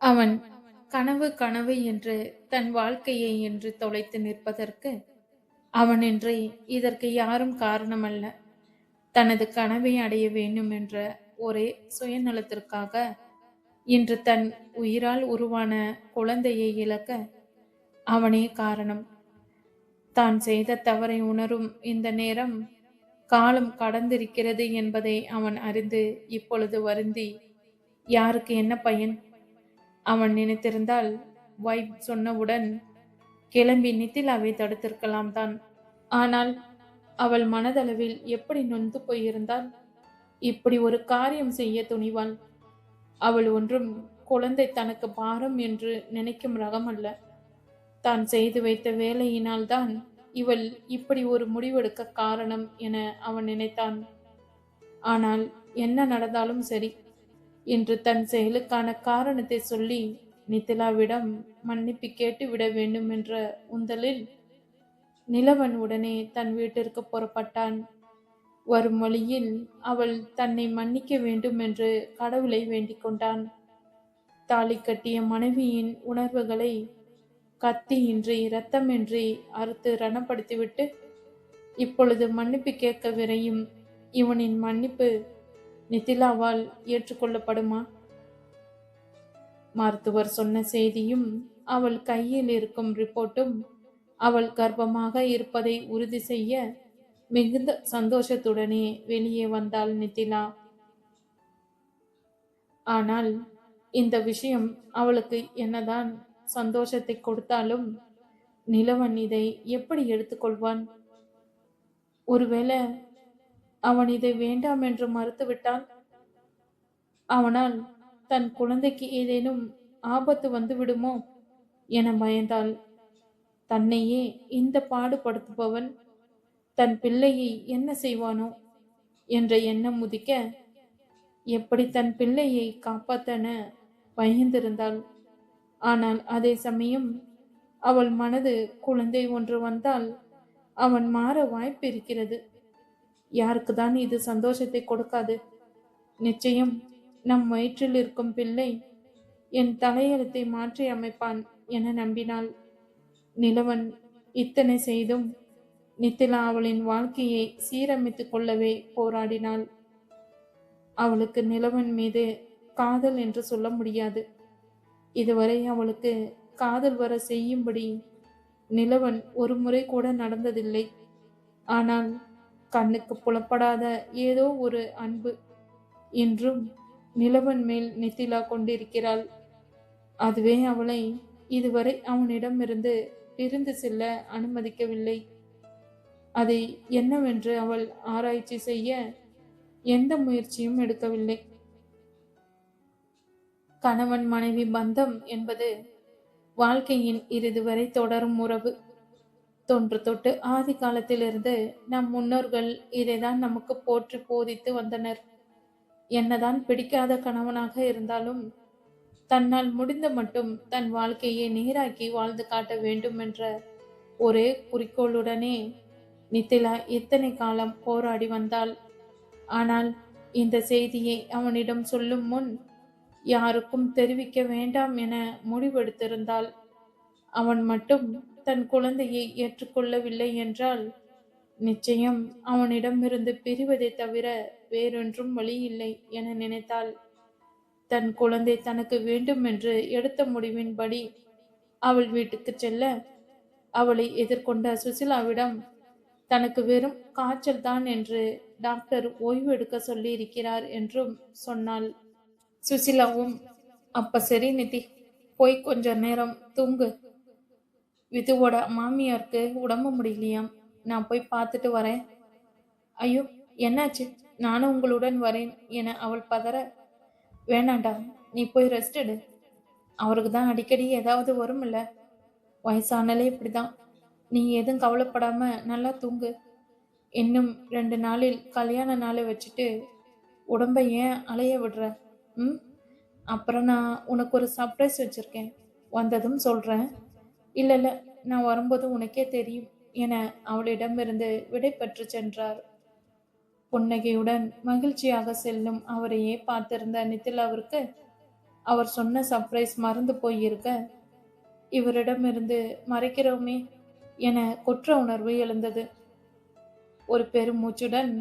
அவன் கனவு கனவு என்று தன் வாழ்க்கையை என்று தொலைத்து நிற்பதற்கு அவனின்றி இதற்கு யாரும் காரணமல்ல. தனது கனவை அடைய வேண்டும் என்ற ஒரே சுயநலத்திற்காக இன்று தன் உயிரால் உருவான குழந்தையை இழக்க அவனே காரணம். தான் செய்த தவறை உணரும் இந்த நேரம் காலம் கடந்திருக்கிறது என்பதை அவன் அறிந்து இப்பொழுது வருந்தி யாருக்கு என்ன பயன்? அவன் நினைத்திருந்தால் வைப் சொன்னவுடன் கிளம்பி நித்திலாவை தடுத்திருக்கலாம் தான். ஆனால் அவள் மனதளவில் எப்படி நொந்து போயிருந்தாள்? இப்படி ஒரு காரியம் செய்ய துணிவாள். அவள் ஒன்றும் குழந்தை தனக்கு பாரம் என்று நினைக்கும் ரகம் அல்ல. தான் செய்து வைத்த வேலையினால்தான் இவள் இப்படி ஒரு முடிவெடுக்க காரணம் என அவன் நினைத்தான். ஆனால் என்ன நடந்தாலும் சரி, இன்று தன் செயலுக்கான காரணத்தை சொல்லி நித்திலாவிடம் மன்னிப்பு கேட்டு விட வேண்டும் என்ற உந்தலில் நிலவன் உடனே தன் வீட்டிற்கு புறப்பட்டான். வரும் வழியில் அவள் தன்னை மன்னிக்க வேண்டும் என்று கடவுளை வேண்டிக் கொண்டான். தாலி கட்டிய மனைவியின் உணர்வுகளை கத்தியின்றி இரத்தமின்றி அறுத்து ரணப்படுத்திவிட்டு இப்பொழுது மன்னிப்பு கேட்க விரையும் இவனின் மன்னிப்பு நித்திலாவால் ஏற்றுக்கொள்ளப்படுமா? மருத்துவர் சொன்ன செய்தியும் அவள் கையில் இருக்கும் ரிப்போர்ட்டும் அவள் கர்ப்பமாக இருப்பதை உறுதி செய்ய மிகுந்த சந்தோஷத்துடனே வெளியே வந்தாள் நித்திலா. ஆனால் இந்த விஷயம் அவளுக்கு என்னதான் சந்தோஷத்தை கொடுத்தாலும் நிலவன் இதை எப்படி எடுத்துக்கொள்வான்? ஒருவேளை அவன் இதை வேண்டாம் என்று மறுத்துவிட்டான். அவனால் தன் குழந்தைக்கு ஏதேனும் ஆபத்து வந்து விடுமோ என பயந்தாள். தன்னையே இந்த பாடுபடுத்துபவன் தன் பிள்ளையை என்ன செய்வானோ என்ற எண்ணம் உதிக்க எப்படி தன் பிள்ளையை காப்பாத்தன பயந்திருந்தாள். ஆனால் அதே சமயம் அவள் மனது குழந்தை ஒன்று வந்தால் அவன் மாற வாய்ப்பு இருக்கிறது. யாருக்குதான் இது சந்தோஷத்தை கொடுக்காது? நிச்சயம் நம் வயிற்றில் இருக்கும் பிள்ளை என் தலையெழுத்தை மாற்றி அமைப்பான் என நம்பினாள். நிலவன் இத்தனை செய்தும் நித்திலா அவளின் வாழ்க்கையை சீரமைத்துக் கொள்ளவே போராடினாள். அவளுக்கு நிலவன் மீது காதல் என்று சொல்ல முடியாது. இதுவரை அவளுக்கு காதல் வர செய்யும்படி நிலவன் ஒரு முறை கூட நடந்ததில்லை. ஆனால் கண்ணுக்கு புலப்படாத ஏதோ ஒரு அன்பு இன்றும் நிலவன் மேல் நித்திலா கொண்டிருக்கிறாள். அதுவே அவளை இதுவரை அவனிடமிருந்து பிரிந்து செல்ல அனுமதிக்கவில்லை. அதை என்னவென்று அவள் ஆராய்ச்சி செய்ய எந்த முயற்சியும் எடுக்கவில்லை. கணவன் மனைவி பந்தம் என்பது வாழ்க்கையின் இறுதி வரை தொடரும் உறவு. தொன்று தொட்டு ஆதி காலத்திலிருந்து நம் முன்னோர்கள் இதைதான் நமக்கு போற்றி போதித்து வந்தனர். என்னதான் பிடிக்காத கணவனாக இருந்தாலும் தன்னால் முடிந்த மட்டும் தன் வாழ்க்கையை நேராக்கி வாழ்ந்து காட்ட வேண்டும் என்ற ஒரே குறிக்கோளுடனே நித்திலா இத்தனை காலம் போராடி வந்தாள். ஆனால் இந்த செய்தியை அவனிடம் சொல்லும் முன் யாருக்கும் தெரிவிக்க வேண்டாம் என முடிவெடுத்திருந்தாள். அவன் மட்டும் தன் குழந்தையை ஏற்றுக்கொள்ளவில்லை என்றால் நிச்சயம் அவனிடமிருந்து பிரிவதை தவிர வேறொன்றும் வழி இல்லை என நினைத்தாள். தன் குழந்தை தனக்கு வேண்டும் என்று எடுத்த முடிவின்படி அவள் வீட்டுக்கு செல்ல அவளை எதிர்கொண்ட சுசிலாவிடம் தனக்கு வெறும் காய்ச்சல் தான் என்று டாக்டர் ஓய்வு எடுக்க சொல்லி இருக்கிறார் என்றும் சொன்னாள். சுசிலாவும் அப்ப சரி நிதி, போய் கொஞ்ச நேரம் தூங்கு. விதுவோட மாமியாருக்கு உடம்பு முடியலையாம், நான் போய் பார்த்துட்டு வரேன். ஐயோ என்னாச்சு? நானும் உங்களுடன் வரேன் என அவள் பதற, வேணாண்டா, நீ போய் ரெஸ்ட் எடு. அவருக்கு தான் அடிக்கடி ஏதாவது வரும் இல்ல, வயசானாலே இப்படிதான். நீ எதுவும் கவலைப்படாம நல்லா தூங்கு. இன்னும் 2 நாளில் கல்யாண நாளை வச்சுட்டு உடம்பை ஏன் அலைய விடுற? அப்புறம் நான் உனக்கு ஒரு சர்ப்ரைஸ் வச்சிருக்கேன், வந்ததும் சொல்றேன். இல்ல இல்ல, நான் வரும்போது உனக்கே தெரியும் என அவளிடமிருந்து விடை பெற்று சென்றார். புன்னகையுடன் மகிழ்ச்சியாக செல்லும் அவரையே பார்த்திருந்த நித்திலாவிற்கு அவர் சொன்ன சர்ப்ரைஸ் மறந்து போயிருக்க இவரிடமிருந்து மறைக்கிறோமே என குற்ற உணர்வு எழுந்தது. ஒரு பெருமூச்சுடன்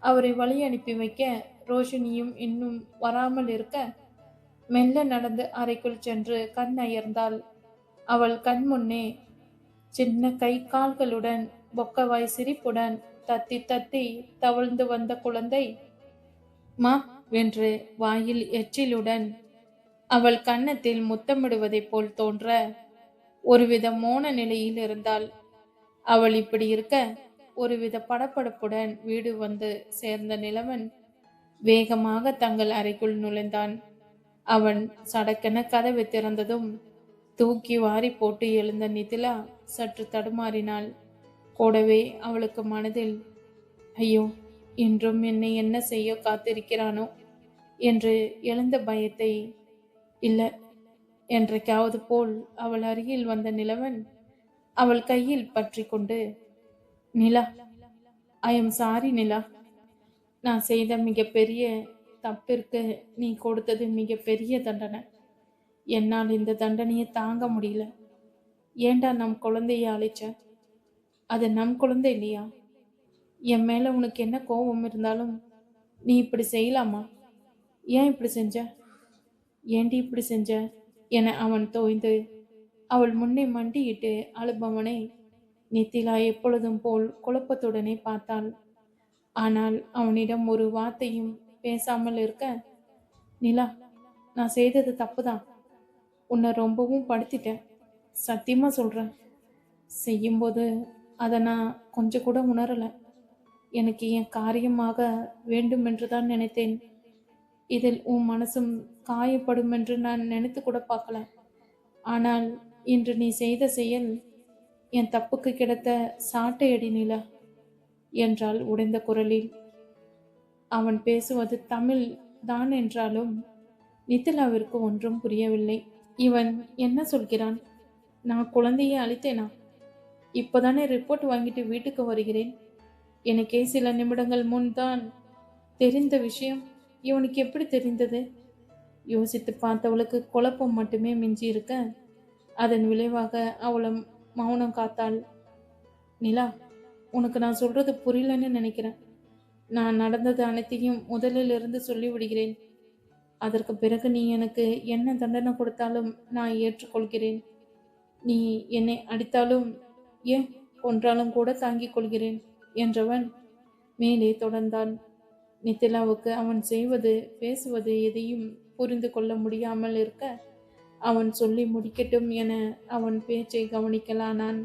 அவரை வழி அனுப்பி வைக்க ரோஷினியும் இன்னும் வராமல் இருக்க மெல்ல நடந்து அறைக்குள் சென்று கண் அயர்ந்தாள். அவள் கண் முன்னே சின்ன கை கால்களுடன் பொக்கவாய் சிரிப்புடன் தத்தி தத்தி தவழ்ந்து வந்த குழந்தை மா வென்று வாயில் எச்சிலுடன் அவள் கன்னத்தில் முத்தமிடுவதைப் போல் தோன்ற ஒருவித மோன நிலையில் இருந்தாள். அவள் இப்படி இருக்க ஒருவித படபடப்புடன் வீடு வந்து சேர்ந்த நிலவன் வேகமாக தங்கள் அறைக்குள் நுழைந்தான். அவன் சடக்கென கதவை திறந்ததும் தூக்கி வாரி போட்டு எழுந்த நிதிலா சற்று தடுமாறினாள். கூடவே அவளுக்கு மனதில் ஐயோ, இன்றும் என்னை என்ன செய்ய காத்திருக்கிறானோ என்று எழுந்த பயத்தை இல்ல என்றைக்காவது போல் அவள் அருகில் வந்த நிலவன் அவள் கையில் பற்றி கொண்டு நிலா, ஐ எம் சாரி நிலா, நான் செய்த மிகப்பெரிய தப்பிற்கு நீ கொடுத்தது மிகப்பெரிய தண்டனை. என்னால் இந்த தண்டனையை தாங்க முடியல. ஏண்டா நம் குழந்தைய அழைச்ச? அது நம் குழந்தை இல்லையா? என் மேல உனக்கு என்ன கோபம் இருந்தாலும் நீ இப்படி செய்யலாமா? ஏன் இப்படி செஞ்ச? ஏண்டி இப்படி செஞ்ச என அவன் தோய்ந்து அவள் முன்னே மண்டியிட்டு அழுபவனை நித்திலா எப்பொழுதும் போல் குழப்பத்துடனே பார்த்தாள். ஆனால் அவனிடம் ஒரு வார்த்தையும் பேசாமல் இருக்க, நிலா, நான் செய்தது தப்புதான். உன்னை ரொம்பவும் படுத்திட்டேன். சத்தியமா சொல்றேன். செய்யும்போது அதை நான் கொஞ்சம் கூட உணரல. எனக்கு என் காரியமாக வேண்டுமென்று தான் நினைத்தேன். இதில் உன் மனசும் காயப்படும் என்று நான் நினைத்து கூட பார்க்கல. ஆனால் இன்று நீ செய்த செயல் என் தப்புக்கு கிடைத்த சாட்டையடி நிலா என்றாள் உடைந்த குரலில். அவன் பேசுவது தமிழ் தான் என்றாலும் நித்திலாவிற்கு ஒன்றும் புரியவில்லை. இவன் என்ன சொல்கிறான்? நான் குழந்தையை அழித்தேனா? இப்போதானே ரிப்போர்ட் வாங்கிட்டு வீட்டுக்கு வருகிறேன். எனக்கே சில நிமிடங்கள் முன் தான் தெரிந்த விஷயம் இவனுக்கு எப்படி தெரிந்தது? யோசித்து பார்த்தவளுக்கு குழப்பம் மட்டுமே மிஞ்சி இருக்க அதன் விளைவாக அவளும் மௌனம் காத்தாள். நிலா, உனக்கு நான் சொல்றது புரியலன்னு நினைக்கிறேன். நான் நடந்தது அனைத்தையும் முதலில் இருந்து சொல்லிவிடுகிறேன். அதற்கு பிறகு நீ எனக்கு என்ன தண்டனை கொடுத்தாலும் நான் ஏற்றுக்கொள்கிறேன். நீ என்னை அடித்தாலும் ஏன் கொன்றாலும் கூட தாங்கிக் கொள்கிறேன் என்றவன் மேலே தொடர்ந்தான். நித்திலாவுக்கு அவன் செய்வது பேசுவது எதையும் புரிந்து கொள்ள முடியாமல் இருக்க அவன் சொல்லி முடிக்கட்டும் என அவன் பேச்சை கவனிக்கலானான்.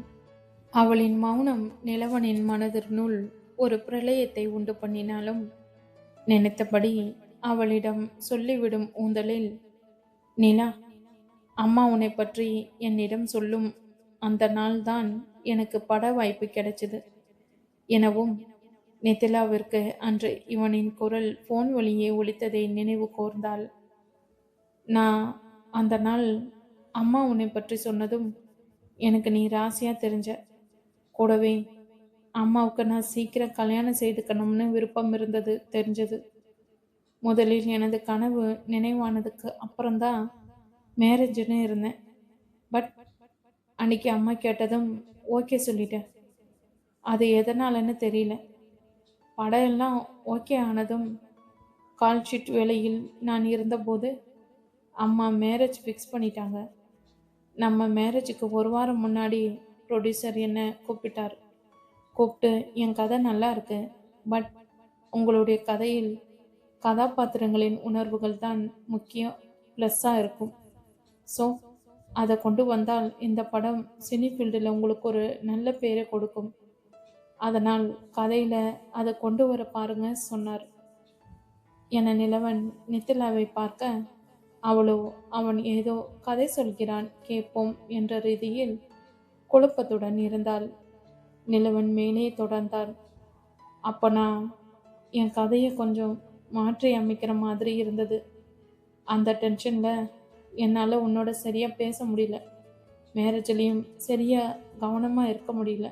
அவளின் மௌனம் நிலவனின் மனதினுள் ஒரு பிரளயத்தை உண்டு பண்ணினாலும் நினைத்தபடி அவளிடம் சொல்லிவிடும் ஊந்தலில், நிலா, அம்மா உன்னை பற்றி என்னிடம் சொல்லும் அந்த நாள்தான் எனக்கு பட வாய்ப்பு கிடைச்சது எனவும் நித்திலாவிற்கு அன்று இவனின் குரல் போன் வழியே ஒலித்ததை நினைவு கூர்ந்தாள். நான் அந்த நாள் அம்மா உன்னை பற்றி சொன்னதும் எனக்கு நீ ராசியா தெரிஞ்ச. கூடவே அம்மாவுக்கு நான் சீக்கிரம் கல்யாணம் செய்துக்கணும்னு விருப்பம் இருந்தது தெரிஞ்சது. முதலில் எனது கனவு நினைவானதுக்கு அப்புறம்தான் மேரேஜ்னு இருந்தேன். பட் அன்னைக்கு அம்மா கேட்டதும் ஓகே சொல்லிட்டேன். அது எதனாலன்னு தெரியல. படம் எல்லாம் ஓகே ஆனதும் கால் ஷீட் வேலையில் நான் இருந்தபோது அம்மா மேரேஜ் ஃபிக்ஸ் பண்ணிட்டாங்க. நம்ம மேரேஜுக்கு ஒரு வாரம் முன்னாடி ப்ரொடியூசர் என்னை கூப்பிட்டார். கூப்பிட்டு என் கதை நல்லா இருக்கு, பட் உங்களுடைய கதையில் கதாபாத்திரங்களின் உணர்வுகள் தான் முக்கியம் ப்ளஸ்ஸாக இருக்கும். ஸோ அதை கொண்டு வந்தால் இந்த படம் சினி ஃபீல்டில் உங்களுக்கு ஒரு நல்ல பேரை கொடுக்கும். அதனால் கதையில் அதை கொண்டு வர பாருங்க சொன்னார் என நிலவன் நித்திலாவை பார்க்க அவளோ அவன் ஏதோ கதை சொல்கிறான் கேட்போம் என்ற ரீதியில் குழப்பத்துடன் இருந்தாள். நிலவன் மேலே தொடர்ந்தார். அப்போ நான் என் கதையை கொஞ்சம் மாற்றி அமைக்கிற மாதிரி இருந்தது. அந்த டென்ஷனில் என்னால் உன்னோட சரியாக பேச முடியல. மேரேஜ்லேயும் சரியாக கவனமாக இருக்க முடியல.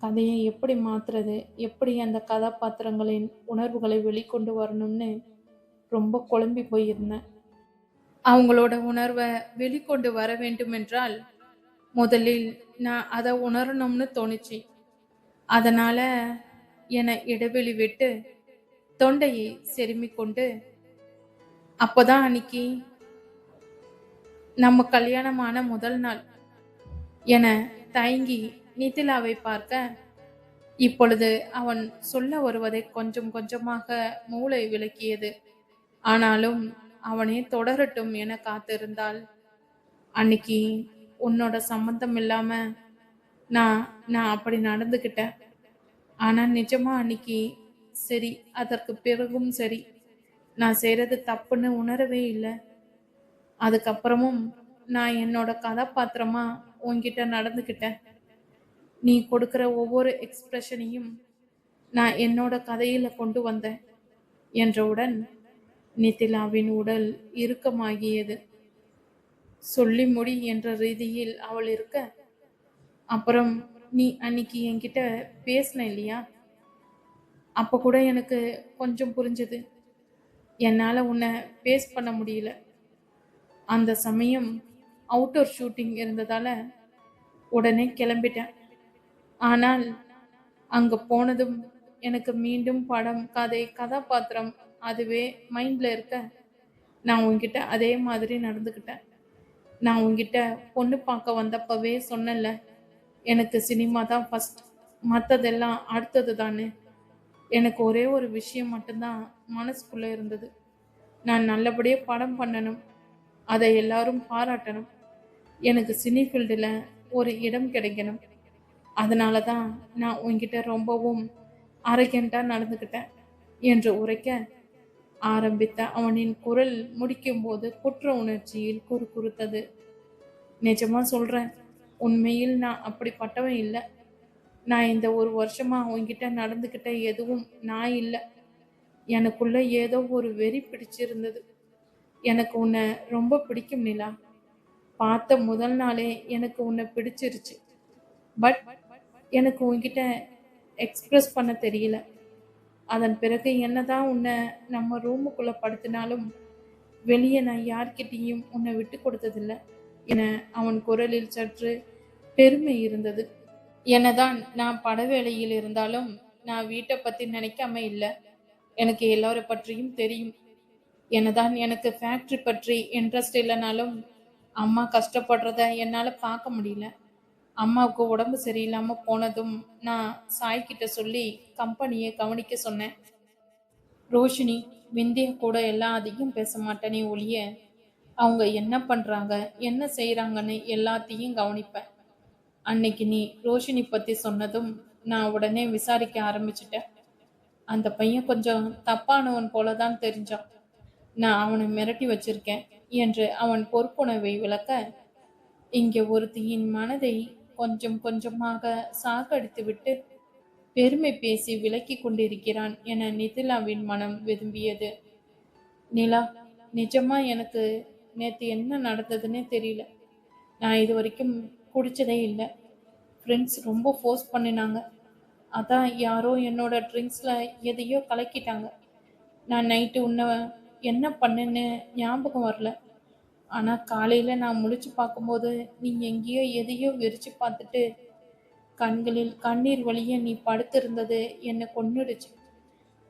கதையை எப்படி மாற்றுறது, எப்படி அந்த கதாபாத்திரங்களின் உணர்வுகளை வெளிக்கொண்டு வரணும்னு ரொம்ப குழம்பி போயிருந்தேன். அவங்களோட உணர்வை வெளிக்கொண்டு வர வேண்டுமென்றால் முதலில் நான் அதை உணரணும்னு தோணுச்சு. அதனால என இடைவெளி விட்டு தொண்டையை செருமிக் கொண்டு, அப்பதான் அன்னைக்கு நம்ம கல்யாணமான முதல் நாள் என தயங்கி நிதிலாவை பார்க்க, இப்பொழுது அவன் சொல்ல வருவதை கொஞ்சம் கொஞ்சமாக மூளை விளக்கியது. ஆனாலும் அவனே தொடரட்டும் என காத்திருந்தாள். அன்னைக்கு உன்னோட சம்மந்தம் இல்லாம நான் நான் அப்படி நடந்துக்கிட்டேன். ஆனா நிஜமா அன்னைக்கு சரி, அதற்கு பிறகும் சரி, நான் செய்யறது தப்புன்னு உணரவே இல்லை. அதுக்கப்புறமும் நான் என்னோட கதாபாத்திரமா உன்கிட்ட நடந்துக்கிட்டேன். நீ கொடுக்கிற ஒவ்வொரு எக்ஸ்பிரஷனையும் நான் என்னோட கதையில கொண்டு வந்தேன் என்றவுடன் நிதிலாவின் உடல் இறுக்கமாகியது. சொல்லி முடி என்ற ரீதியில் அவள் இருக்க, அப்புறம் நீ அன்னைக்கு என்கிட்ட பேசின இல்லையா, அப்ப கூட எனக்கு கொஞ்சம் புரிஞ்சது. என்னால உன்னை பேஸ் பண்ண முடியல. அந்த சமயம் அவுட்டோர் ஷூட்டிங் இருந்ததால உடனே கிளம்பிட்டேன். ஆனால் அங்க போனதும் எனக்கு மீண்டும் படம், கதை, கதாபாத்திரம் அதுவே மைண்ட்ல இருக்க, நான் உன்கிட்ட அதே மாதிரி நடந்துக்கிட்டேன். நான் உன்கிட்ட பொண்ணு பார்க்க வந்தப்பவே சொன்னேன்ல, எனக்கு சினிமா தான் ஃபர்ஸ்ட், மற்றதெல்லாம் அடுத்தது தானே. எனக்கு ஒரே ஒரு விஷயம் மட்டும்தான் மனசுக்குள்ள இருந்தது. நான் நல்லபடியாக படம் பண்ணணும், அதை எல்லாரும் பாராட்டணும், எனக்கு சினி ஃபீல்டில் ஒரு இடம் கிடைக்கணும். அதனால தான் நான் உன்கிட்ட ரொம்பவும் அரகெண்டாக நடந்துக்கிட்டேன் என்று உரைக்க ஆரம்பித்த அவனின் குரல் முடிக்கும்போது குற்ற உணர்ச்சியில் குறுகுறுத்தது. நிஜமா சொல்கிறேன், உண்மையில் நான் அப்படிப்பட்டவன் இல்லை. நான் இந்த ஒரு வருஷமா உன்கிட்ட நடந்துக்கிட்ட எதுவும் நான் இல்லை. எனக்குள்ள ஏதோ ஒரு வெறி பிடிச்சிருந்தது. எனக்கு உன்னை ரொம்ப பிடிக்கும் நிலா. பார்த்த முதல் நாளே எனக்கு உன்னை பிடிச்சிருச்சு. பட் எனக்கு உன்கிட்ட எக்ஸ்பிரஸ் பண்ண தெரியல. அதன் பிறகு என்னதான் உன்னை நம்ம ரூமுக்குள்ள படுத்தினாலும் வெளியே நான் யார்கிட்டையும் உன்னை விட்டு கொடுத்ததில்ல என அவன் குரலில் சற்று பெருமை இருந்தது. என்னதான் நான் படவேளையில் இருந்தாலும் நான் வீட்டை பத்தி நினைக்காம இல்லை. எனக்கு எல்லாரை பற்றியும் தெரியும். என்னதான் எனக்கு ஃபேக்ட்ரி பற்றி இன்ட்ரெஸ்ட் இல்லைனாலும் அம்மா கஷ்டப்படுறத என்னால் பார்க்க முடியல. அம்மாவுக்கு உடம்பு சரியில்லாமல் போனதும் நான் சாய்கிட்ட சொல்லி கம்பெனியை கவனிக்க சொன்னேன். ரோஷினி, விந்தியா கூட எல்லாம் அதிகம் பேச மாட்டேனே ஒழிய, அவங்க என்ன பண்ணுறாங்க என்ன செய்கிறாங்கன்னு எல்லாத்தையும் கவனிப்பேன். அன்னைக்கு நீ ரோஷினி பற்றி சொன்னதும் நான் உடனே விசாரிக்க ஆரம்பிச்சிட்டேன். அந்த பையன் கொஞ்சம் தப்பானவன் போல தான் தெரிஞ்சான். நான் அவனை மிரட்டி வச்சிருக்கேன் என்று அவன் பொறுப்புணர்வை விளக்க, இங்கே ஒருத்தியின் மனதை கொஞ்சம் கொஞ்சமாக சாகடித்துவிட்டு பெருமை பேசி விலக்கி கொண்டிருக்கிறான் என நிதிலாவின் மனம் விரும்பியது. நிலா, நிஜமா எனக்கு நேற்று என்ன நடந்ததுன்னே தெரியல. நான் இது வரைக்கும் குடிச்சதே இல்லை. ஃப்ரெண்ட்ஸ் ரொம்ப ஃபோர்ஸ் பண்ணினாங்க. அதான் யாரோ என்னோட ட்ரிங்க்ஸில் எதையோ கலக்கிட்டாங்க. நான் நைட்டு உன்னை என்ன பண்ணுன்னு ஞாபகம் வரல. ஆனால் காலையில் நான் முழிச்சு பார்க்கும்போது நீ எங்கேயோ எதையோ விரிச்சு பார்த்துட்டு கண்களில் கண்ணீர் வழிய நீ படுத்திருந்தது என்னை கொன்னுடுச்சு.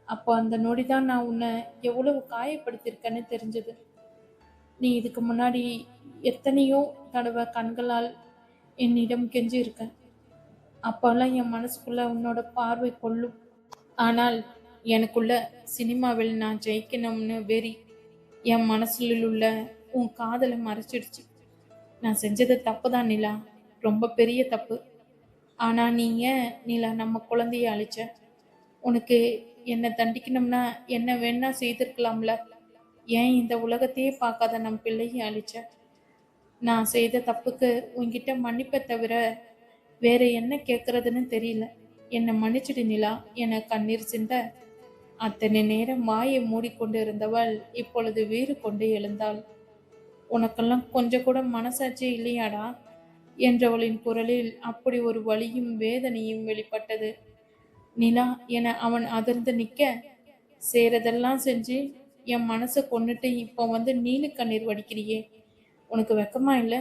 அப்போ அந்த நொடி தான் நான் உன்னை எவ்வளவு காயப்படுத்தியிருக்கேன்னு தெரிஞ்சது. நீ இதுக்கு முன்னாடி எத்தனையோ தடவை கண்களால் என்னிடம் கெஞ்சிருக்க. அப்போல்லாம் என் மனசுக்குள்ள உன்னோட பார்வை கொள்ளும். ஆனால் எனக்குள்ள சினிமாவில் நான் ஜெயிக்கணும்னு வெறி என் மனசுல உள்ள உன் காதலை மறைச்சிடுச்சு. நான் செஞ்சது தப்பு தான் நிலா, ரொம்ப பெரிய தப்பு. ஆனால் நீ ஏன் நிலா நம்ம குழந்தைய அழிச்ச? உனக்கு என்னை தண்டிக்கணும்னா என்ன வேணா செய்திருக்கலாம்ல. ஏன் இந்த உலகத்தையே பார்க்காத நம் பிள்ளையை அழிச்ச? நான் செய்த தப்புக்கு உன்கிட்ட மன்னிப்பை தவிர வேற என்ன கேட்கறதுன்னு தெரியல. என்னை மன்னிச்சிடு நிலா என கண்ணீர் சிந்த அத்தனை நேரம் வாயை மூடிக்கொண்டு இருந்தவள் இப்பொழுது வீறு கொண்டு எழுந்தாள். உனக்கெல்லாம் கொஞ்சம் கூட மனசாட்சி இல்லையாடா என்றவளின் குரலில் அப்படி ஒரு வலியும் வேதனையும் வெளிப்பட்டது. நிலா என அவன் அதிர்ந்து நிற்க, சேரதெல்லாம் செஞ்சு என் மனசை கொன்னுட்டு இப்போ வந்து நீலி கண்ணீர் வடிக்கிறியே, உனக்கு வெக்கமா இல்லை?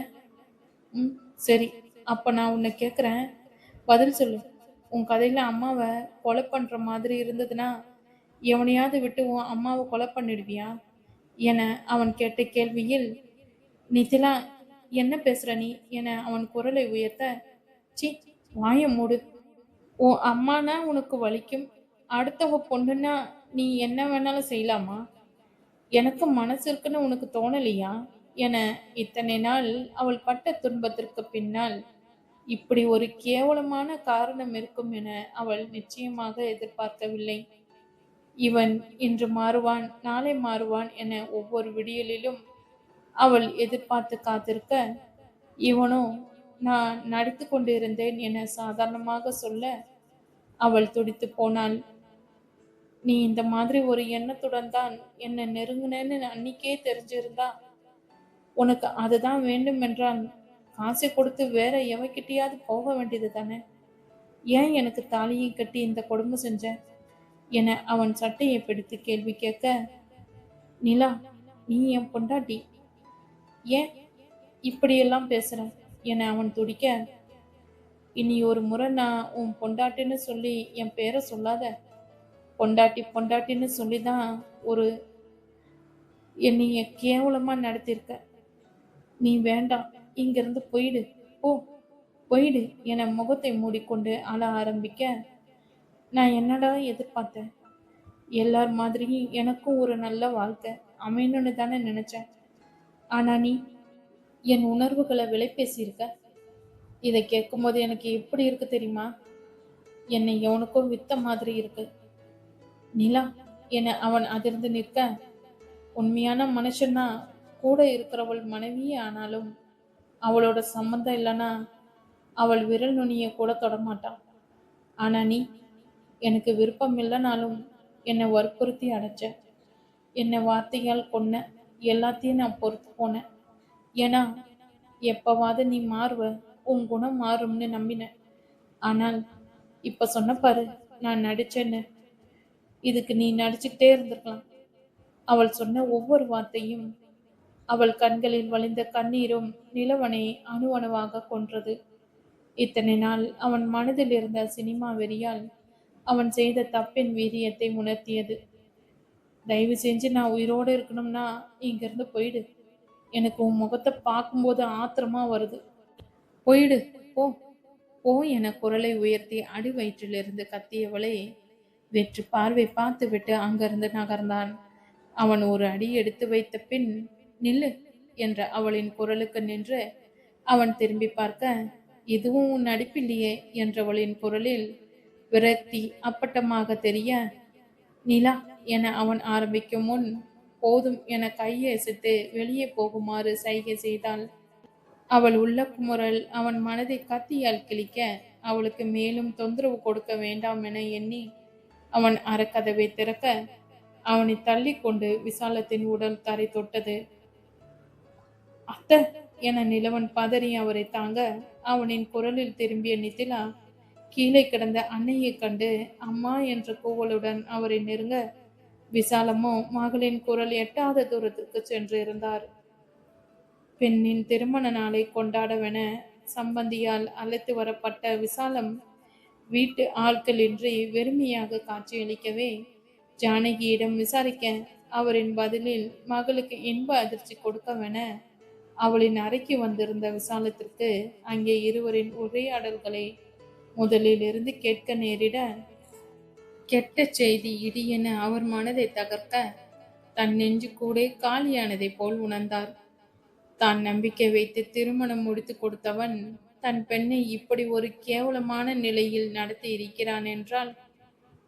ம், சரி. அப்ப நான் உன்னை கேட்குறேன், பதில் சொல்லு. உன் கதையில அம்மாவை கொலை பண்ற மாதிரி இருந்ததுன்னா எவனையாவது விட்டு உன் அம்மாவை கொலை பண்ணிடுவியா என அவன் கேட்ட கேள்வியில், நிதிலா, என்ன பேசுற நீ என அவன் குரலை உயர்த்த, சி, வாய மூடு. உன் அம்மானா உனக்கு வலிக்கும், அடுத்தவ பொண்ணுன்னா நீ என்ன வேணாலும் செய்யலாமா? எனக்கு மனசு இருக்குன்னு உனக்கு தோணலையா என இத்தனை நாள் அவள் பட்ட துன்பத்திற்கு பின்னால் இப்படி ஒரு கேவலமான காரணம் இருக்கும் என அவள் நிச்சயமாக எதிர்பார்க்கவில்லை. இவன் இன்று மாறுவான், நாளை மாறுவான் என ஒவ்வொரு விடியலிலும் அவள் எதிர்பார்த்து காத்திருக்க, இவனோ நான் நடித்து கொண்டிருந்தேன் என சாதாரணமாக சொல்ல அவள் துடித்து போனாள். நீ இந்த மாதிரி ஒரு எண்ணத்துடன் தான் என்ன நெருங்குனேன்னு அன்னிக்கே தெரிஞ்சிருந்தா உனக்கு அதுதான் வேண்டும் என்றால் காசை கொடுத்து வேற எவகிட்டயாவது போக வேண்டியது தானே? ஏன் எனக்கு தாலியை கட்டி இந்த கொடுமை செஞ்ச என அவன் சட்டையை பிடித்து கேள்வி கேட்க, நிலா, நீ என் பொண்டாட்டி, ஏன் இப்படியெல்லாம் பேசுற என அவன் துடிக்க, இனி ஒரு முறை நான் உன் பொண்டாட்டின்னு சொல்லி என் பேரை சொல்லாத. பொண்டாட்டி பொண்டாட்டின்னு சொல்லிதான் ஒரு என்னைய கேவலமா நடத்திருக்க. நீ வேண்டாம், இங்கிருந்து போயிடு, போ, போயிடு என முகத்தை மூடிக்கொண்டு அழ ஆரம்பிக்க, நான் என்னடா எதிர்பார்த்தேன்? எல்லார் மாதிரியும் எனக்கும் ஒரு நல்ல வாழ்க்கை அமையணும்னு தானே நினைச்சேன். ஆனா நீ என் உணர்வுகளை விலை பேசியிருக்க. இதை கேட்கும்போது எனக்கு எப்படி இருக்கு தெரியுமா? என்னை எவனுக்கும் வித்த மாதிரி இருக்கு. நிலா என அவன் அதிர்ந்து நிற்க, உண்மையான மனுஷன்னா கூட இருக்கிறவள் மனைவியே ஆனாலும் அவளோட சம்மந்தம் இல்லைன்னா அவள் விரல் நுனிய கூட தொடமாட்டான். ஆனா நீ எனக்கு விருப்பம் இல்லைனாலும் என்னை வற்புறுத்தி அடைச்ச, என்னை வார்த்தையால் கொன்ன, எல்லாத்தையும் நான் பொறுத்து போனேன். ஏன்னா எப்பவாவது நீ மாறுவ, உன் குணம் மாறும்னு நம்பினேன். ஆனால் இப்ப சொன்ன பாரு, நான் நடிச்சேன்னு. இதுக்கு நீ நடிச்சுக்கிட்டே இருந்திருக்கலாம். அவள் சொன்ன ஒவ்வொரு வார்த்தையும், அவள் கண்களில் வழிந்த கண்ணீரும் நிலவனை அணுவணுவாக கொன்றது. இத்தனை நாள் அவன் மனதில் இருந்த சினிமா வெறியால் அவன் செய்த தப்பின் வீரியத்தை உணர்த்தியது. தயவு செஞ்சு நான் உயிரோடு இருக்கணும்னா இங்கிருந்து போயிடு. எனக்கு உன் முகத்தை பார்க்கும்போது ஆத்திரமா வருது. போயிடு, போ, போ என குரலை உயர்த்தி அடி வயிற்றிலிருந்து கத்தியவளை வெற்று பார்வை பார்த்துவிட்டு அங்கிருந்து நகர்ந்தான். அவன் ஒரு அடி எடுத்து வைத்த பின், நில்லு என்ற அவளின் குரலுக்கு நின்று அவன் திரும்பி பார்க்க, இதுவும் உன் நடிப்பில்லையே என்றவளின் குரலில் விரக்தி அப்பட்டமாக தெரிய, நிலா என அவன் ஆரம்பிக்கும் முன், போதும் என கையை அசைத்து வெளியே போகுமாறு சைகை செய்தாள். அவள் உள்ள குமுறல் அவன் மனதை கத்தியால் கிழிக்க, அவளுக்கு மேலும் தொந்தரவு கொடுக்க வேண்டாம் என எண்ணி அவன் அறக்கதவை திறக்க, அவனை தள்ளி கொண்டு விசாலத்தின் உடல் தரை தொட்டது. அத்த என நிலவன் பதறி அவரை தாங்க, அவனின் குரலில் திரும்பிய நிதிலா கீழே கிடந்த அன்னையை கண்டு அம்மா என்ற கூவலுடன் அவரை நெருங்க, விசாலமோ மகளின் குரல் எட்டாத தூரத்திற்கு சென்று இருந்தார். பெண்ணின் திருமண நாளை கொண்டாடவென சம்பந்தியால் அழைத்து வரப்பட்ட விசாலம் வீட்டு ஆட்களின்றி வெறுமையாக காட்சியளிக்கவே, ஜானகியிடம் விசாரிக்க, அவரின் பதிலில் மகளுக்கு இன்ப அதிர்ச்சி கொடுக்கவென அவளின் அறைக்கு வந்திருந்த விசாலத்திற்கு அங்கே இருவரின் உரையாடல்களை முதலில் இருந்து கேட்க நேரிட, கெட்ட செய்தி இடியென அவர் மனதை தகர்க்க தன் நெஞ்சு கூட காலியானதை போல் உணர்ந்தார். தான் நம்பிக்கை வைத்து திருமணம் முடித்து கொடுத்தவன் தன் பெண்ணை இப்படி ஒரு கேவலமான நிலையில் நடத்தி இருக்கிறான் என்றால்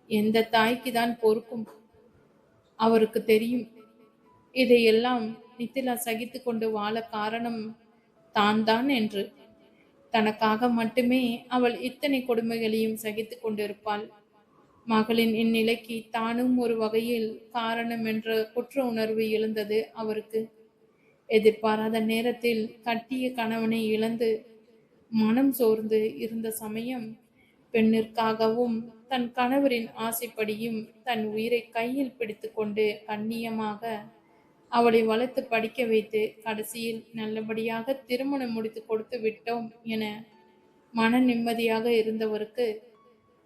எந்த தாய்க்கு தான் பொறுக்கும்? அவருக்கு தெரியும், இதையெல்லாம் நித்திலா சகித்து கொண்டு வாழ காரணம் தான் என்று. தனக்காக மட்டுமே அவள் இத்தனை கொடுமைகளையும் சகித்து கொண்டிருப்பாள். மகளின் இந்நிலைக்கு தானும் ஒரு வகையில் காரணம் என்ற குற்ற உணர்வு எழுந்தது அவருக்கு. எதிர்பாராத நேரத்தில் கட்டிய கணவனை இழந்து மனம் சோர்ந்து இருந்த சமயம் பெண்ணிற்காகவும் தன் கணவரின் ஆசைப்படியும் தன் உயிரை கையில் பிடித்துக்கொண்டு கண்ணியமாக அவளை வளர்த்து படிக்க வைத்து கடைசியில் நல்லபடியாக திருமணம் முடித்து கொடுத்து விட்டோம் என மன நிம்மதியாக இருந்தவருக்கு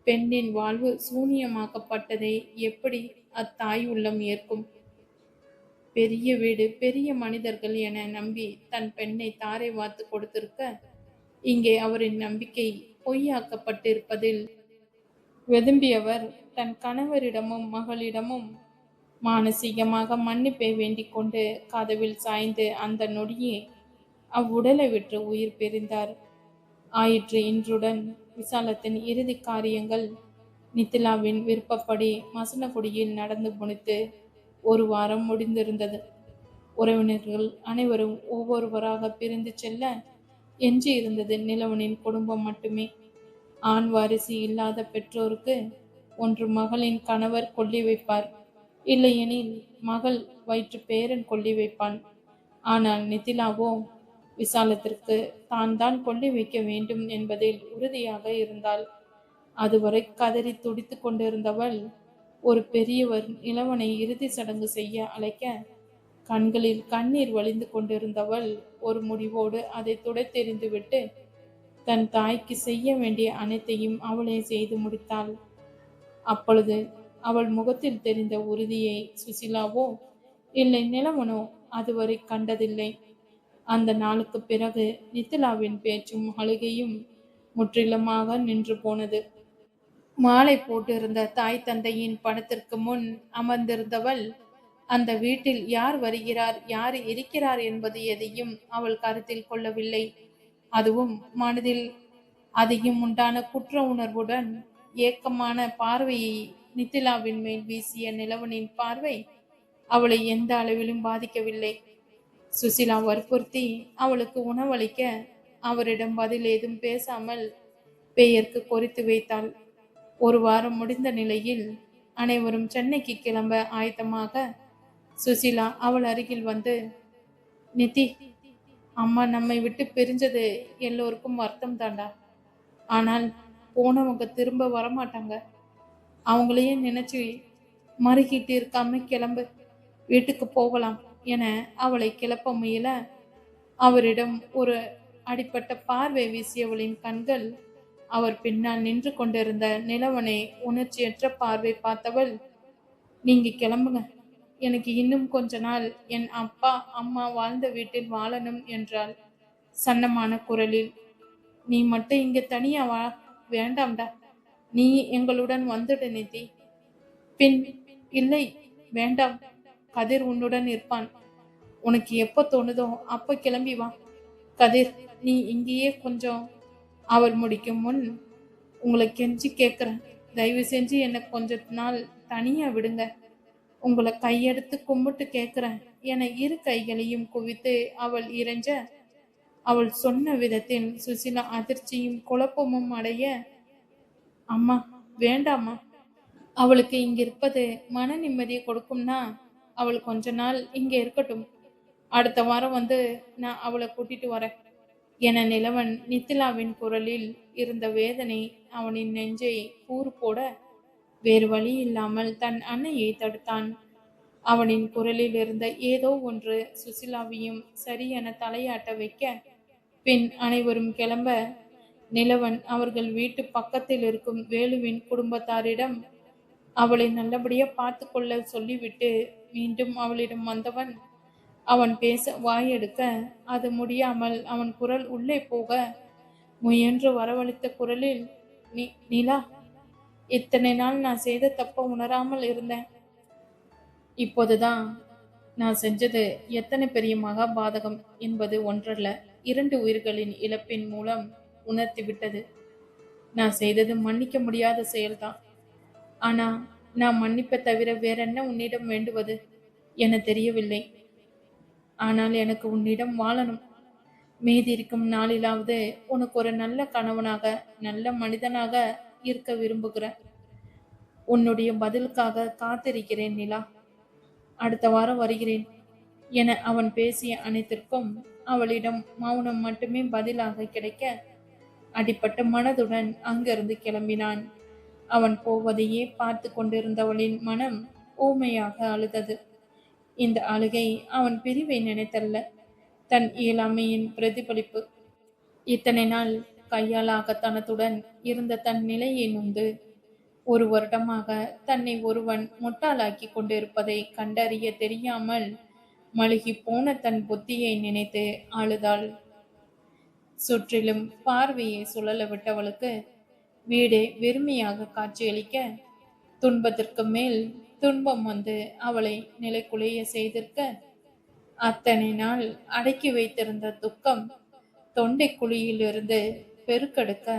பெண்ணின் வாழ்வு சூனியமாக்கப்பட்டதை எப்படி அத்தாய் உள்ளம் ஏற்கும்? பெரிய வீடு பெரிய மனிதர்கள் என நம்பி தன் பெண்ணை தாரை வார்த்து கொடுத்திருக்க, இங்கே அவரின் நம்பிக்கை பொய்யாக்கப்பட்டிருப்பதில் வெதும்பியவர் தன் கணவரிடமும் மகளிடமும் மானசீகமாக மன்னிப்பை வேண்டிக் கொண்டு கதவில் சாய்ந்து அந்த நொடியே அவ்வுடலை விட்டு உயிர் பிரிந்தார். ஆயிற்று இன்றுடன் விசாலத்தின் இறுதி காரியங்கள் நித்திலாவின் விருப்பப்படி மசனகுடியில் நடந்து முடித்து ஒரு வாரம் முடிந்திருந்தது. உறவினர்கள் அனைவரும் ஒவ்வொருவராக பிரிந்து செல்ல எஞ்சி இருந்தது நிலவனின் குடும்பம் மட்டுமே. ஆண் வாரிசு இல்லாத பெற்றோருக்கு ஒன்று மகளின் கணவர் கொல்லி வைப்பார், இல்லையெனில் மகள் வயிற்று பேரன் கொல்லி வைப்பான். ஆனால் நித்திலாவோ விசாலத்திற்கு தான் கொல்லி வைக்க வேண்டும் என்பதில் உறுதியாக இருந்தாள். அதுவரை கதறி துடித்து கொண்டிருந்தவள் ஒரு பெரியவர் நிலவனை இறுதி சடங்கு செய்ய அழைக்க கண்களில் கண்ணீர் வழிந்து கொண்டிருந்தவள் ஒரு முடிவோடு அதை துடைத்தெறிந்துவிட்டு தன் தாய்க்கு செய்ய வேண்டிய அனைத்தையும் அவளே செய்து முடித்தாள். அப்பொழுது அவள் முகத்தில் தெரிந்த உறுதியை சுசிலாவோ இல்லை நிலவனோ அதுவரை கண்டதில்லை. அந்த நாளுக்கு பிறகு நித்திலாவின் பேச்சும் அழுகையும் முற்றிலுமாக நின்று போனது. மாலை போட்டிருந்த தாய் தந்தையின் படத்திற்கு முன் அமர்ந்திருந்தவள் அந்த வீட்டில் யார் வருகிறார் யார் இருக்கிறார் என்பது எதையும் அவள் கருத்தில் கொள்ளவில்லை. அதுவும் மனதில் அதிகம் உண்டான குற்ற உணர்வுடன் ஏக்கமான பார்வையை நித்திலாவின் மேல் வீசிய நிலவனின் பார்வை அவளை எந்த அளவிலும் பாதிக்கவில்லை. சுசிலா வற்புறுத்தி அவளுக்கு உணவளிக்க அவரிடம் பதில் ஏதும் பேசாமல் பெயருக்கு பொறித்து வைத்தாள். ஒரு வாரம் முடிந்த நிலையில் அனைவரும் சென்னைக்கு கிளம்ப ஆயத்தமாக சுசிலா அவள் அருகில் வந்து, நித்தி, அம்மா நம்மை விட்டு பிரிஞ்சது எல்லோருக்கும் வருத்தம் தாண்டா. ஆனால் போனவங்க திரும்ப வரமாட்டாங்க. அவங்களையே நினைச்சு மறுகிட்டு இருக்காம கிளம்பு, வீட்டுக்கு போகலாம் என அவளை கிளப்ப முயல அவரிடம் ஒரு அடிப்பட்ட பார்வை வீசியவளின் கண்கள் அவர் பின்னால் நின்று கொண்டிருந்த நிலவனை உணர்ச்சியற்ற பார்வை பார்த்தவள், நீங்க கிளம்புங்க, எனக்கு இன்னும் கொஞ்ச நாள் என் அப்பா அம்மா வாழ்ந்த வீட்டில் வாழணும் என்றாள் சன்னமான குரலில். நீ மட்டும் இங்க தனியா வா, வேண்டாம்டா, நீ எங்களுடன் வந்துடு நிதி. பின் இல்லை வேண்டாம், கதிர் உன்னுடன் இருப்பான், உனக்கு எப்போ தோணுதோ அப்போ கிளம்பி வா. கதிர், நீ இங்கேயே கொஞ்சம். அவள் முடிக்கும் முன், உங்களை கெஞ்சி கேட்குறேன், தயவு செஞ்சு என்னை கொஞ்ச நாள் தனியா விடுங்க, உங்களை கையெடுத்து கும்பிட்டு கேட்குறேன் என இரு கைகளையும் குவித்து அவள் இறைஞ்ச அவள் சொன்ன விதத்தில் சுசிலா அதிர்ச்சியும் குழப்பமும் அடைய, அம்மா வேண்டாமா, அவளுக்கு இங்கிருப்பது மன நிம்மதியை கொடுக்கும்னா அவள் கொஞ்ச நாள் இங்கே இருக்கட்டும், அடுத்த வாரம் வந்து நான் அவளை கூட்டிட்டு வரேன் என நிலவன் நித்திலாவின் குரலில் இருந்த வேதனை அவனின் நெஞ்சை கூறு போட வேறு வழி இல்லாமல் தன் அன்னையை தடுத்தான். அவனின் குரலில் இருந்த ஏதோ ஒன்று சுசிலாவையும் சரியென தலையாட்ட வைக்க பின் அனைவரும் கிளம்ப நிலவன் அவர்கள் வீட்டு பக்கத்தில் இருக்கும் வேலுவின் குடும்பத்தாரிடம் அவளை நல்லபடியா பார்த்து கொள்ள சொல்லிவிட்டு மீண்டும் அவளிடம் வந்தவன் அவன் பேச வாயெடுக்க அது முடியாமல் அவன் குரல் உள்ளே போக முயன்று வரவழைத்த குரலில், நிலா, இத்தனை நாள் நான் செய்த தப்ப உணராமல் இருந்தேன். இப்போதுதான் நான் செஞ்சது எத்தனை பெரிய மகாபாதகம் என்பது ஒன்றல்ல 2 உயிர்களின் இழப்பின் மூலம் உணர்த்திவிட்டது. நான் செய்தது மன்னிக்க முடியாத செயல்தான். ஆனா நான் மன்னிப்பை தவிர வேறென்ன உன்னிடம் வேண்டுவது என தெரியவில்லை. ஆனால் எனக்கு உன்னிடம் வாழணும். மீதி இருக்கும் நாளிலாவது உனக்கு ஒரு நல்ல கணவனாக நல்ல மனிதனாக இருக்க விரும்புகிறேன். உன்னுடைய பதிலுக்காக காத்திருக்கிறேன் நிலா. அடுத்த வாரம் வருகிறேன் என அவன் பேசிய அனைத்திற்கும் அவளிடம் மௌனம் மட்டுமே பதிலாக கிடைக்க அடிப்பட்ட மனதுடன் அங்கிருந்து கிளம்பினான். அவன் போவதையே பார்த்து கொண்டிருந்தவளின் மனம் ஊமையாக அழுதது. இந்த அழுகை அவன் பிரிவை நினைத்தல்ல, தன் இயலாமையின் பிரதிபலிப்பு. இத்தனை நாள் கையாலாகத்தனத்துடன் இருந்த தன் நிலையை நொந்து 1 வருடமாக தன்னை ஒருவன் முட்டாளாக்கி கொண்டிருப்பதை கண்டறிய தெரியாமல் மழுகி போன தன் புத்தியை நினைத்து அழுதாள். சுற்றிலும் பார்வையை சுழல விட்டவளுக்கு வீடே வெறுமையாக காட்சியளிக்க, துன்பத்திற்கு மேல் துன்பம் வந்து அவளை நிலைக்குலைய செய்திருக்க, அத்தனை நாள் அடக்கி வைத்திருந்த துக்கம் தொண்டை குழியிலிருந்து பெருக்கெடுக்க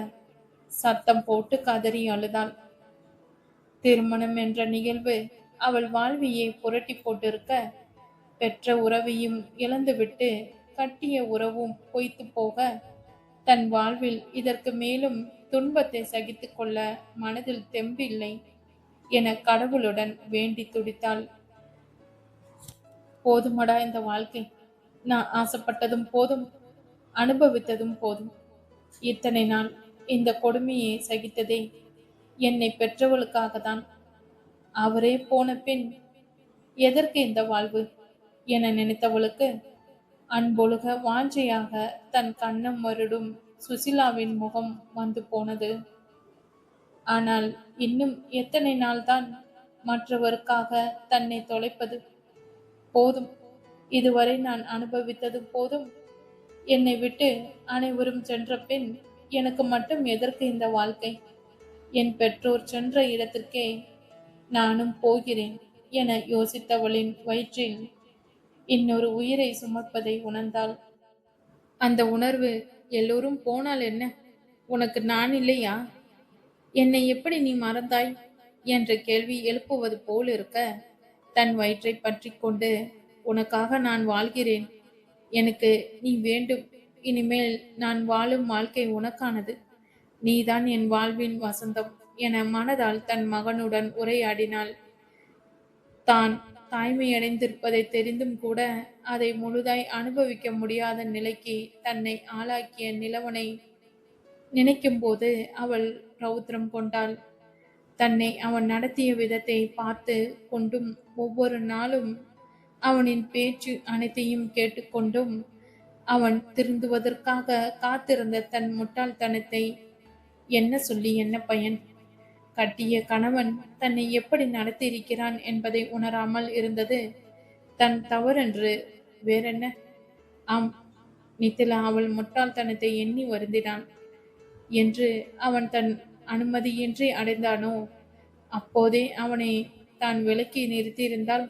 சத்தம் போட்டு கதறி அழுதாள். திருமணம் என்ற நிகழ்வு அவள் வாழ்வையே புரட்டி போட்டிருக்க, பெற்ற உறவையும் இழந்துவிட்டு கட்டிய உறவும் பொய்த்து போக, தன் வாழ்வில் இதற்கு மேலும் துன்பத்தை சகித்து கொள்ள மனதில் தெம்பில்லை என கடவுளுடன் வேண்டி துடித்தாள். போதுமடா இந்த வாழ்க்கை, நான் ஆசைப்பட்டதும் போதும், அனுபவித்ததும் போதும். இத்தனை நாள் இந்த கொடுமையை சகித்ததே என்னை பெற்றவளுக்காகத்தான். அவரே போன பின் எதற்கு இந்த வாழ்வு என நினைத்தவளுக்கு அன்பொழுக வாஞ்சையாக தன் கண்ணம் வருடும் சுசிலாவின் முகம் வந்து போனது. ஆனால் இன்னும் எத்தனை நாள்தான் மற்றவருக்காக தன்னை தொலைப்பது? போதும், இதுவரை நான் அனுபவித்தது போதும். என்னை விட்டு அனைவரும் சென்ற பின் எனக்கு மட்டும் எதற்கு இந்த வாழ்க்கை? என் பெற்றோர் சென்ற இடத்திற்கே நானும் போகிறேன் என யோசித்தவளின் வயிற்றில் இன்னொரு உயிரை சுமப்பதை உணர்ந்தாள். அந்த உணர்வு எல்லோரும் போனால் என்ன, உனக்கு நான் இல்லையா? என்னை எப்படி நீ மறந்தாய் என்ற கேள்வி எழுப்புவது போல் இருக்க, தன் வயிற்றை பற்றி கொண்டு, உனக்காக நான் வாழ்கிறேன், எனக்கு நீ வேண்டும், இனிமேல் நான் வாழும் வாழ்க்கை உனக்கானது, நீதான் என் வாழ்வின் வசந்தம் என மனதால் தன் மகனுடன் உரையாடினாள். தான் தாய்மையடைந்திருப்பதை தெரிந்தும் கூட அதை முழுதாய் அனுபவிக்க முடியாத நிலைக்கு தன்னை ஆளாக்கிய நிலவனை நினைக்கும் போது அவள் ரௌத்ரம் கொண்டாள். தன்னை அவன் நடத்திய விதத்தை பார்த்து கொண்டும் ஒவ்வொரு நாளும் அவனின் பேச்சு அனைத்தையும் கேட்டுக்கொண்டும் அவன் திருந்துவதற்காக காத்திருந்த தன் முட்டாள்தனத்தை என்ன சொல்லி என்ன பயன்? கட்டிய கணவன் தன்னை எப்படி நடத்தியிருக்கிறான் என்பதை உணராமல் இருந்தது தன் தவறென்று வேறென்ன? ஆம், நித்திலா அவள் முட்டாள்தனத்தை எண்ணி வருந்தினான் என்று அவன் தன் அனுமதியின்றி அடைந்தானோ, அப்போதே அவனை தான் விலக்கி நிறுத்தியிருந்தால்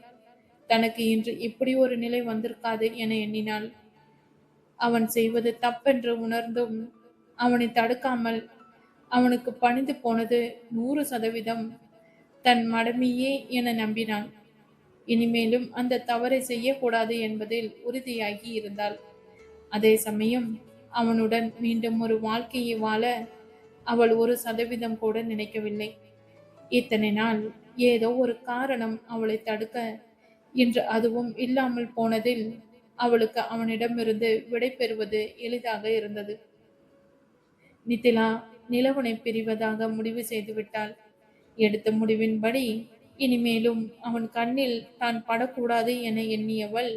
தனக்கு இன்று இப்படி ஒரு நிலை வந்திருக்காது என எண்ணினாள். அவன் செய்வது தப்பென்று உணர்ந்தும் அவனை தடுக்காமல் அவனுக்கு பணிந்து போனது 100% தன் மடமையே என நம்பினான். இனிமேலும் அந்த தவறை செய்யக்கூடாது என்பதில் உறுதியாகி இருந்தாள். அதே சமயம் அவனுடன் மீண்டும் ஒரு வாழ்க்கையை வாழ அவள் 1% கூட நினைக்கவில்லை. இத்தனை நாள் ஏதோ ஒரு காரணம் அவளை தடுக்க, இன்று அதுவும் இல்லாமல் போனதில் அவளுக்கு அவனிடமிருந்து விடை பெறுவது எளிதாக இருந்தது. நித்திலா நிலவனை பிரிவதாக முடிவு செய்துவிட்டாள். எடுத்த முடிவின்படி இனிமேலும் அவன் கண்ணில் தான் படக்கூடாது என எண்ணியவள்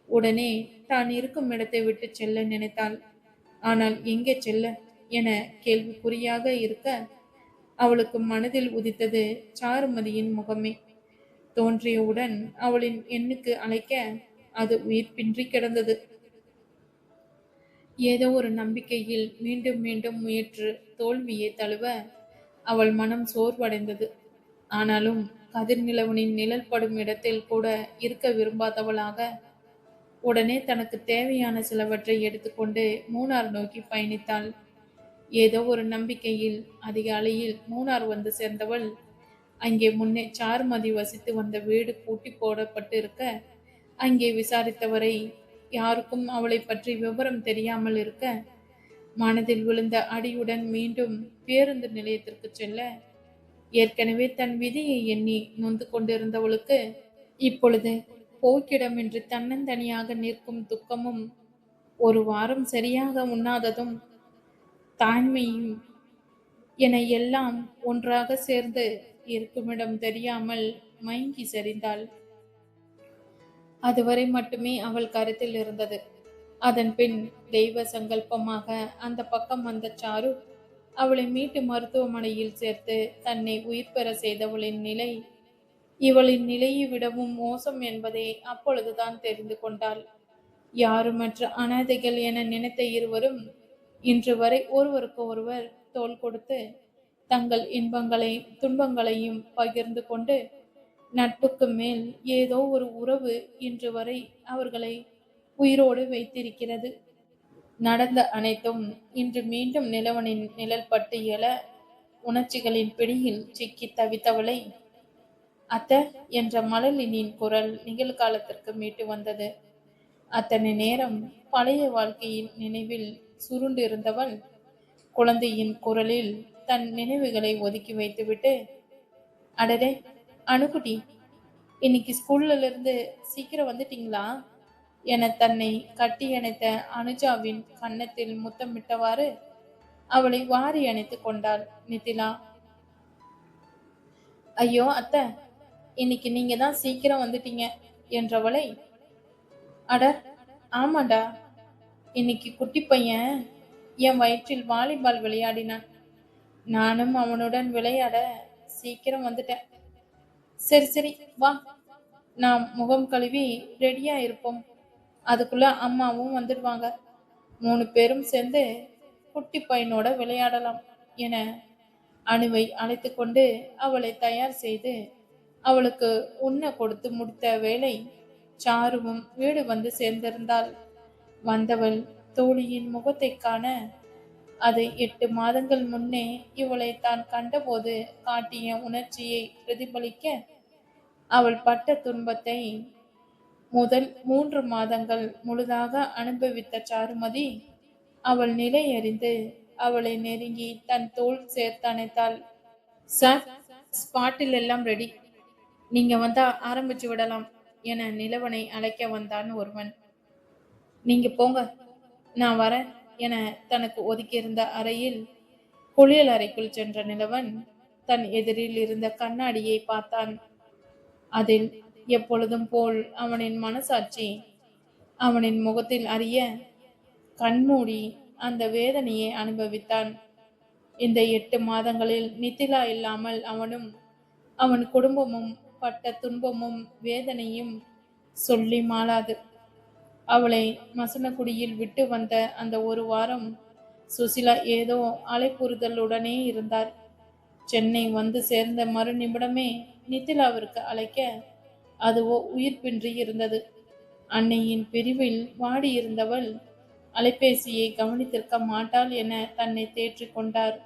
உடனே தான் இருக்கும் இடத்தை விட்டு செல்ல நினைத்தாள். ஆனால் எங்கே செல்ல என கேள்விக்குறியாக இருக்க, அவளுக்கு மனதில் உதித்தது சாருமதியின் முகமே. தோன்றியவுடன் அவளின் எண்ணுக்கு அழைக்க அது உயிர் பின்றி கிடந்தது. ஏதோ ஒரு நம்பிக்கையில் மீண்டும் மீண்டும் முயற்று தோல்வியை தழுவ அவள் மனம் சோர்வடைந்தது. ஆனாலும் கதிர்நிலவனின் நிழல் படும் இடத்தில் கூட இருக்க விரும்பாதவளாக உடனே தனக்கு தேவையான சிலவற்றை எடுத்துக்கொண்டு மூணார் நோக்கி பயணித்தாள். ஏதோ ஒரு நம்பிக்கையில் அதிகாலையில் மூணார் வந்து சேர்ந்தவள் அங்கே முன்னே சாருமதி வசித்து வந்த வீடு பூட்டி போடப்பட்டு இருக்க, அங்கே விசாரித்தவரை யாருக்கும் அவளை பற்றி விவரம் தெரியாமல் இருக்க, மனதில் விழுந்த அடியுடன் மீண்டும் பேருந்து நிலையத்திற்கு செல்ல, ஏற்கனவே தன் விதியை எண்ணி நொந்து கொண்டிருந்தவளுக்கு இப்பொழுது போக்கிடமின்றி தன்னந்தனியாக நிற்கும் துக்கமும், 1 வாரம் சரியாக உண்ணாததும், தாய்மையும் என எல்லாம் ஒன்றாக சேர்ந்து இருக்குமிடம் தெரியாமல் மயங்கி சரிந்தாள். அதுவரை மட்டுமே அவள் கருத்தில் இருந்தது. அதன் பின் தெய்வ சங்கல்பமாக அந்த பக்கம் வந்த சாரு அவளை மீட்டு மருத்துவமனையில் சேர்த்து தன்னை உயிர் பெற செய்தவளின் நிலை இவளின் நிலையை விடவும் மோசம் என்பதை அப்பொழுதுதான் தெரிந்து கொண்டாள். யாருமற்ற அனாதைகள் என நினைத்த இருவரும் இன்று வரை ஒருவருக்கு ஒருவர் தோள் கொடுத்து தங்கள் இன்பங்களை துன்பங்களையும் பகிர்ந்து கொண்டு நட்புக்கு மேல் ஏதோ ஒரு உறவு இன்று வரை அவர்களை உயிரோடு வைத்திருக்கிறது. நடந்த அனைத்தும் இன்று மீண்டும் நிலவனின் நிழல் பட்டு எழ உணர்ச்சிகளின் பிடியில் சிக்கி தவித்தவளை அத்த என்ற மழலினின் குரல் நிகழ்காலத்திற்கு மீட்டு வந்தது. அத்தனை நேரம் பழைய வாழ்க்கையின் நினைவில் சுருண்டிருந்தவள் குழந்தையின் குரலில் தன் நினைவுகளை ஒதுக்கி வைத்துவிட்டு, அடடே அணுகுட்டி, இன்னைக்கு ஸ்கூல்ல இருந்து சீக்கிரம் வந்துட்டீங்களா என தன்னை கட்டியணைத்த அனுஜாவின் கன்னத்தில் முத்தமிட்டவாறு அவளை வாரி அணைத்து கொண்டாள் நித்திலா. ஐயோ அத்த, இன்னைக்கு நீங்க தான் சீக்கிரம் வந்துட்டீங்க என்றவளை, அட ஆமாண்டா, இன்னைக்கு குட்டி பையன் என் வயிற்றில் வாலிபால் விளையாடினான். நானும் அவனுடன் விளையாட சீக்கிரம் வந்துட்டேன். சரி சரி வா, நாம் முகம் கழுவி ரெடியா இருப்போம். அதுக்குள்ள அம்மாவும் வந்துடுவாங்க. 3 பேரும் சேர்ந்து குட்டி பையனோட விளையாடலாம் என அணுவை அழைத்து கொண்டு அவளை தயார் செய்து அவளுக்கு உண்ண கொடுத்து முடித்த வேளை சாருவும் வீடு வந்து சேர்ந்திருந்தாள். வந்தவள் தோழியின் முகத்தை காண அது 8 மாதங்கள் முன்னே இவளை தான் கண்டபோது காட்டிய உணர்ச்சியை பிரதிபலிக்க அவள் பட்ட துன்பத்தை முதல் 3 மாதங்கள் முழுதாக அனுபவித்த சாருமதி அவள் நிலை அறிந்து அவளை நெருங்கி தன் தோள் சேர்த்தணைத்தாள். சார், ஸ்பாட்டில் எல்லாம் ரெடி, நீங்க வந்தா ஆரம்பிச்சு விடலாம் என நிலவனை அழைக்க வந்தான் ஒருவன். நீங்க போங்க, நான் வரேன் என தனக்கு ஒதுக்கியிருந்த அறையில் குளியல் அறைக்குள் சென்ற நிலவன் தன் எதிரில் இருந்த கண்ணாடியை பார்த்தான். அதில் எப்பொழுதும் போல் அவனின் மனசாட்சி அவனின் முகத்தில் அறிய கண்மூடி அந்த வேதனையை அனுபவித்தான். இந்த 8 மாதங்களில் நித்திலா இல்லாமல் அவனும் அவன் குடும்பமும் பட்ட துன்பமும் வேதனையும் சொல்லி மாளாது. அவளை மசனக்குடியில் விட்டு வந்த அந்த 1 வாரம் சுசிலா ஏதோ அலைப்புறுதலுடனே இருந்தார். சென்னை வந்து சேர்ந்த மறு நிமிடமே நித்திலாவிற்கு அழைக்க அதுவோ உயிர் பின்றி இருந்தது. அன்னையின் பிரிவில் வாடியிருந்தவள் அலைபேசியை கவனித்திருக்க மாட்டாள் என தன்னை தேற்றிக் கொண்டார்.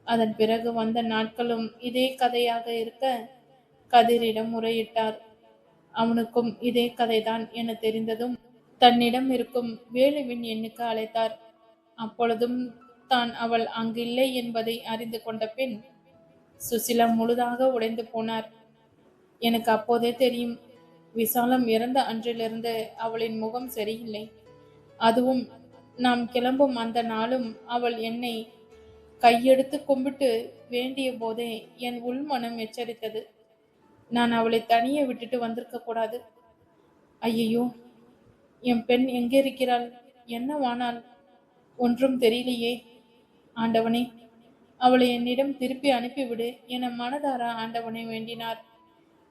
அதன் பிறகு வந்த நாட்களும் இதே கதையாக இருக்க கதிரிடம் முறையிட்டார். அவனுக்கும் இதே கதைதான் என தெரிந்ததும் தன்னிடம் இருக்கும் வேலுவின் எண்ணுக்கு அழைத்தார். அப்பொழுதும் தான் அவள் அங்கில்லை என்பதை அறிந்து கொண்ட பின் சுசிலா முழுதாக உடைந்து போனார். எனக்கு அப்போதே தெரியும், விசாலம் இறந்த அன்றிலிருந்து அவளின் முகம் சரியில்லை. அதுவும் நாம் கிளம்பும் அந்த நாளும் அவள் என்னை கையெடுத்து கும்பிட்டு வேண்டிய போதே என் உள்மனம் எச்சரித்தது. நான் அவளை தனியே விட்டுட்டு வந்திருக்க கூடாது. ஐயையோ, என் பெண் எங்கே இருக்கிறாள், என்னவானாள், ஒன்றும் தெரியலையே. ஆண்டவனே, அவளை என்னிடம் திருப்பி அனுப்பிவிடு என மனதார ஆண்டவனை வேண்டினார்.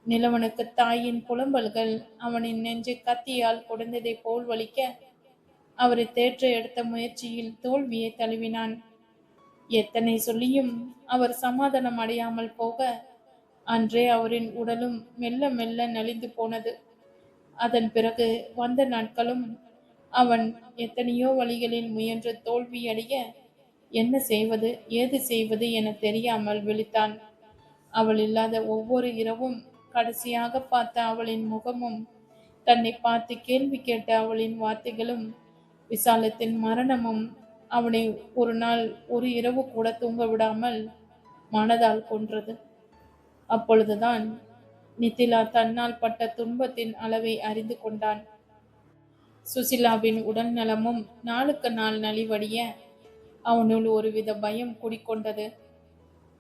நிலவனுக்கு தாயின் புலம்பல்கள் அவனின் நெஞ்சை கத்தியால் குடைந்ததை போல் வலிக்க அவரை தேற்ற எடுத்த முயற்சியில் தோல்வியை தழுவினான். எத்தனை சொல்லியும் அவர் சமாதானம் அடையாமல் போக அன்றே அவரின் உடலும் மெல்ல மெல்ல நலிந்து போனது. அதன் பிறகு வந்த நாட்களும் அவன் எத்தனையோ வழிகளில் முயன்று தோல்வியடைய என்ன செய்வது ஏது செய்வது என தெரியாமல் விழித்தான். அவள் இல்லாத ஒவ்வொரு இரவும் கடைசியாக பார்த்த அவளின் முகமும் தன்னை பார்த்து கேள்வி கேட்ட அவளின் வார்த்தைகளும் விசாலத்தின் மரணமும் அவனை ஒரு நாள் ஒரு இரவு கூட தூங்க விடாமல் மனதால் கொன்றது. அப்பொழுதுதான் நித்திலா தன்னால் பட்ட துன்பத்தின் அளவை அறிந்து கொண்டான். சுசிலாவின் உடல் நலமும் நாளுக்கு நாள் நலிவடைய அவனுள் ஒருவித பயம் குடிக்கொண்டது.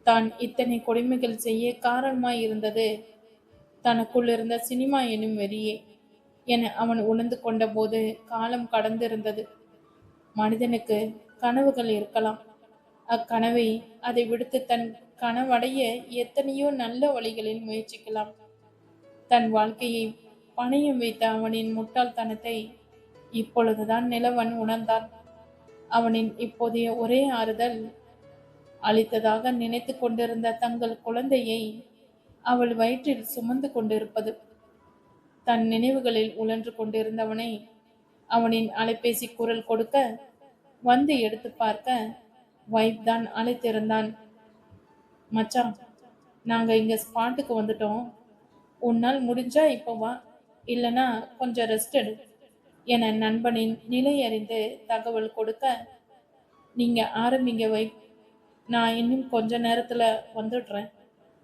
தான் இத்தனை கொடுமைகள் செய்ய காரணமாய் இருந்தது தனக்குள் இருந்த சினிமா எனும் வெறியே என அவன் உணர்ந்து கொண்டபோது காலம் கடந்திருந்தது. மனிதனுக்கு கனவுகள் இருக்கலாம். அக்கனவை அதை விடுத்து தன் கனவடைய எத்தனையோ நல்ல வழிகளில் முயற்சிக்கலாம். தன் வாழ்க்கையை பணயம் வைத்த அவனின் முட்டாள்தனத்தை இப்பொழுதுதான் நிலவன் உணர்ந்தான். அவனின் இப்போதைய ஒரே ஆறுதல், அளித்ததாக நினைத்து கொண்டிருந்த தங்கள் குழந்தையை அவள் வயிற்றில் சுமந்து கொண்டிருப்பது. தன் நினைவுகளில் உழன்று கொண்டிருந்தவனை அவனின் அலைபேசி குரல் கொடுக்க வந்து எடுத்து பார்க்க வைப் தான் அழைத்திருந்தான். மச்சான், நாங்க இங்க ஸ்பாட்டுக்கு வந்துட்டோம். உன்னால் முடிஞ்சா இப்போ வா, இல்லைன்னா கொஞ்சம் ரெஸ்ட் எடு என நண்பனின் நிலை அறிந்து தகவல் கொடுக்க, நீங்க ஆரம்பிங்க வைப், நான் இன்னும் கொஞ்ச நேரத்துல வந்துடுறேன்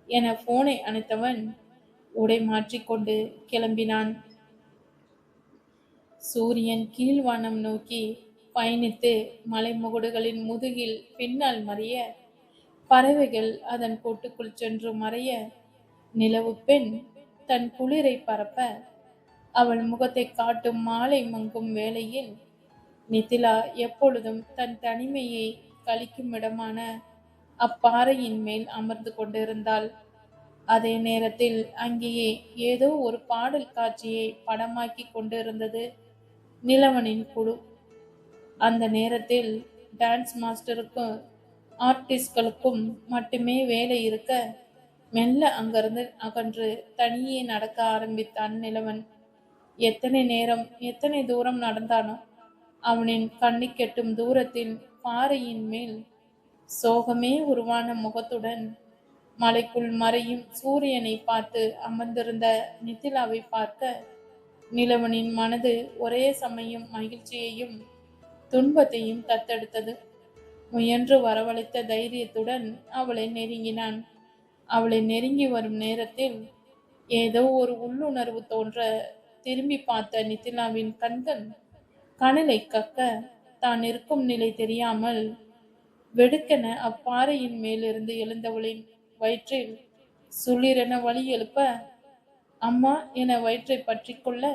என போனை அணைத்தவன் உடை மாற்றிக்கொண்டு கிளம்பினான். சூரியன் கீழ்வானம் நோக்கி பயணித்து மலைமுகடுகளின் முதுகில் பின்னால் மறைய, பறவைகள் அதன் கூட்டுக்குள் சென்று மறைய, நிலவு பெண் தன் குளிரை பரப்ப, அவள் முகத்தை காட்டும் மாலை மங்கும் வேளையில் நித்திலா எப்பொழுதும் தன் தனிமையை கழிக்கும் இடமான அப்பாறையின் மேல் அமர்ந்து கொண்டிருந்தாள். அதே நேரத்தில் அங்கேயே ஏதோ ஒரு பாடல் காட்சியை படமாக்கி கொண்டிருந்தது நிலவனின் குழு. அந்த நேரத்தில் டான்ஸ் மாஸ்டருக்கும் ஆர்டிஸ்ட்களுக்கும் மட்டுமே வேலை இருக்க, மெல்ல அங்கிருந்து அகன்று தனியே நடக்க ஆரம்பித்தான் நிலவன். எத்தனை நேரம் எத்தனை தூரம் நடந்தானோ, அவனின் கண்ணி கெட்டும் தூரத்தில் பாறையின் மேல் சோகமே உருவான முகத்துடன் மலைக்குள் மறையும் சூரியனை பார்த்து அமர்ந்திருந்த நித்திலாவை பார்க்க நிலவனின் மனது ஒரே சமயம் மகிழ்ச்சியையும் துன்பத்தையும் தத்தெடுத்தது. முயன்று வரவழைத்த தைரியத்துடன் அவளை நெருங்கினான். அவளை நெருங்கி வரும் நேரத்தில் ஏதோ ஒரு உள்ளுணர்வு தோன்ற திரும்பி பார்த்த நித்திலாவின் கண்கள் கனலை கக்க, தான் இருக்கும் நிலை தெரியாமல் வெடுக்கென அப்பாறையின் மேலிருந்து எழுந்தவளின் வயிற்றில் சுளிரென வலி எழுப்ப, அம்மா என வயிற்றை பற்றி கொள்ள